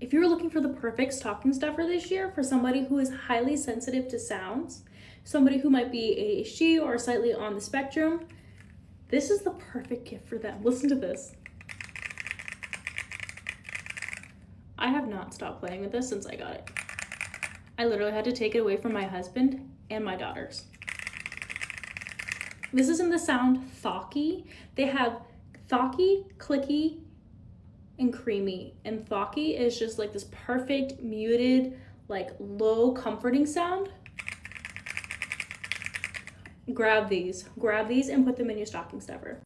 If you're looking for the perfect stocking stuffer this year for somebody who is highly sensitive to sounds, somebody who might be ADHD or slightly on the spectrum, this is the perfect gift for them. Listen to this. I have not stopped playing with this since I got it. I literally had to take it away from my husband and my daughters. This is in the sound Thocky. They have Thocky, Clicky, and Creamy. And Thocky is just like this perfect, muted, like low, comforting sound. Grab these and put them in your stocking stuffer.